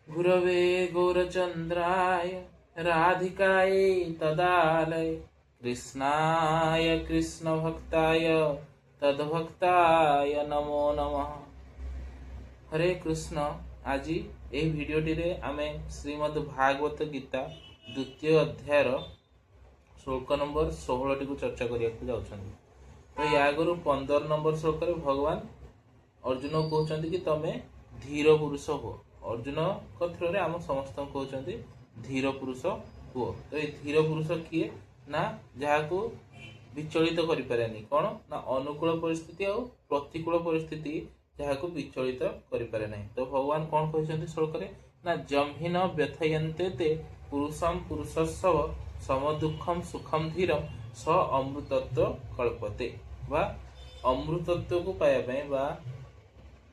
गुरवे गौरचन्द्राय राधिकायै तदालय कृष्णाय कृष्णभक्ताय तद्भक्ताय नमो नमः। हरे कृष्ण। आज ये भिडियोटी रे आमे श्रीमद् भागवत गीता द्वितीय अध्यायर श्लोक नंबर 16 टी को चर्चा करिया जाउछन। तो या आगु 15 नंबर श्लोक रे भगवान अर्जुन कहउछन्ति कि तमे धीर पुरुष हो। अर्जुन थ्रो रे आम समस्त कहउछन्ति धीर पुरुष हो। तो ये धीर पुरुष किए ना जहाको विचलित करि पारेनी कोन ना अनुकूल परिस्थिति और प्रतिकूल परिस्थिति जहाको विचलित करि पारे नै। तो भगवान कोन कहउछन्ति श्लोक रे ना जम्हिन व्यथयन्ते ते पुरुषम पुरुषस्व सम दुःखम सुखम धीरम स अमृतत्व कल्पते। बा अमृतत्व को पाया पय बा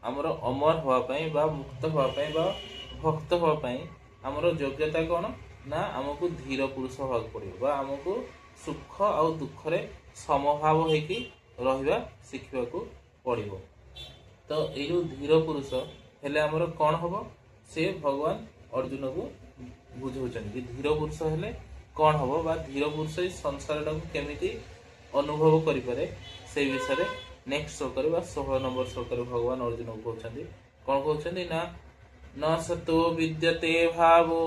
हमर अमर होवा पय बा मुक्त होवा पय बा भक्त होवा पय हमर योग्यता कोन ना हमको धीर पुरुष होवा पड़िबो बा हमको सुख और दुख रे समभाव होइकी रहिबा सिखिबा को पड़िबो। तो ए जो धीर पुरुष हेले हमर कोन होबो से भगवान अर्जुन को बुझौछन कि धीर पुरुष हेले कोन होबो बा धीर पुरुष इस संसार को केमिति अनुभव करि पारे से विषय रे नेक्स्ट श्लोक रे 16 नंबर श्लोक रे भगवान अर्जुन को कहउछन्ति कोन कहउछन्ति ना न सतो विद्यते भावो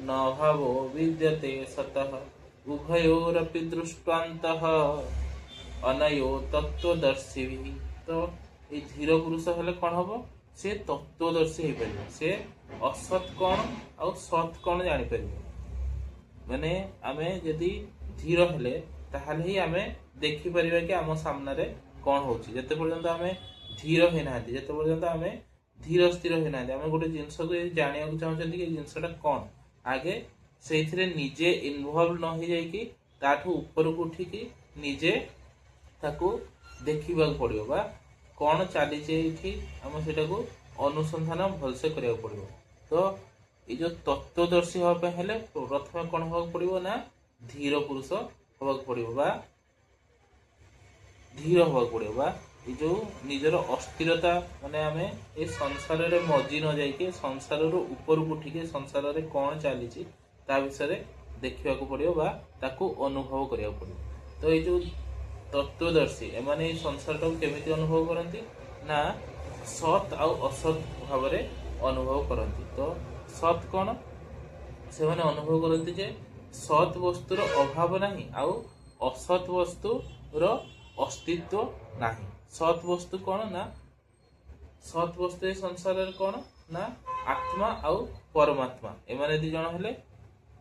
न भावो विद्यते सतः उभयोरपि दृष्टान्तः अनयो तत्वदर्शिभिः। तो ए धीर पुरुष हेले कोन हबो से तत्वदर्शी हे परिबो से असत कोन और सत कोन जानि परिबो। माने आमे यदि धीर हेले ताहाले ही आमे देखि परिबा कि आम सामने रे कौन होची। जते पर्यंत आमे धीर हे नाहंती जते पर्यंत आमे धीर स्थिर हे नाहंती आमे गोटे जिंस को जानिया को चाहछन्ती कि जिंसटा कोन आगे सेथिरे निजे इन्वॉल्व न हो जाई कि ताठू ऊपर को उठी कि निजे ताको देखिबा पड़िबो बा कोन चाली जे इठी हम सेटा को अनुसंधान भलसे करिया पड़िबो। तो ए जो तत्वदर्शी होबे हेले प्रथम कोन होबा पड़िबो ना धीर पुरुष होबा पड़िबो बा धीर होगा पड़ो बा ये जो निजर अस्थिरता माने आमे ए संसार रे मजी न जाइके संसार रो ऊपर को उठिके संसार रे कोन चली ता विषय रे देखिबा को पड़ियो बा ताको अनुभव करिया पड़ियो। तो ये जो तत्वदर्शी एमाने ए संसार को केमिति अनुभव करंती ना सत और असत भाव रे अनुभव करंती। तो सत कोन से माने अनुभव करंती जे सत वस्तुर अभाव नाही आउ असत वस्तुर अस्तित्व नाही। सत वस्तु कौन ना सत वस्तु संसार कौन ना आत्मा और परमात्मा एमाने दी जण हेले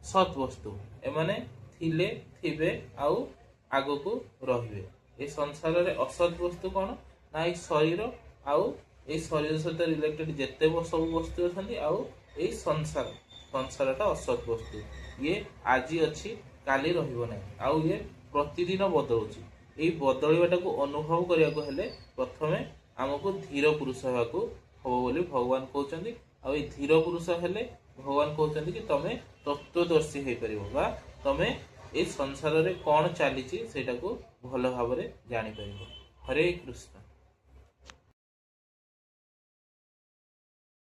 सत वस्तु एमाने थिले थिबे आउ आगो को रहिबे। ए संसार रे असत वस्तु कौन ना ए शरीर आउ ए शरीर सहित रिलेटेड जेते सब वस्तु अछंती आउ ए संसारटा असत वस्तु ये आजी अछि काली रहिबो नै आउ ये प्रतिदिन बदलुची। ये बदलवाटा को अनुभव करिया को हेले प्रथमे हमको धीर पुरुष होबाकू हबो बोली भगवान कहउछन्ति। आ ए धीर पुरुष हेले भगवान कहउछन्ति कि तमे तत्वदर्शी हे परिबो बा तमे ए संसार रे कोन चालीची सेटा को भलो भाबरे जानि परिबो। हरे कृष्ण।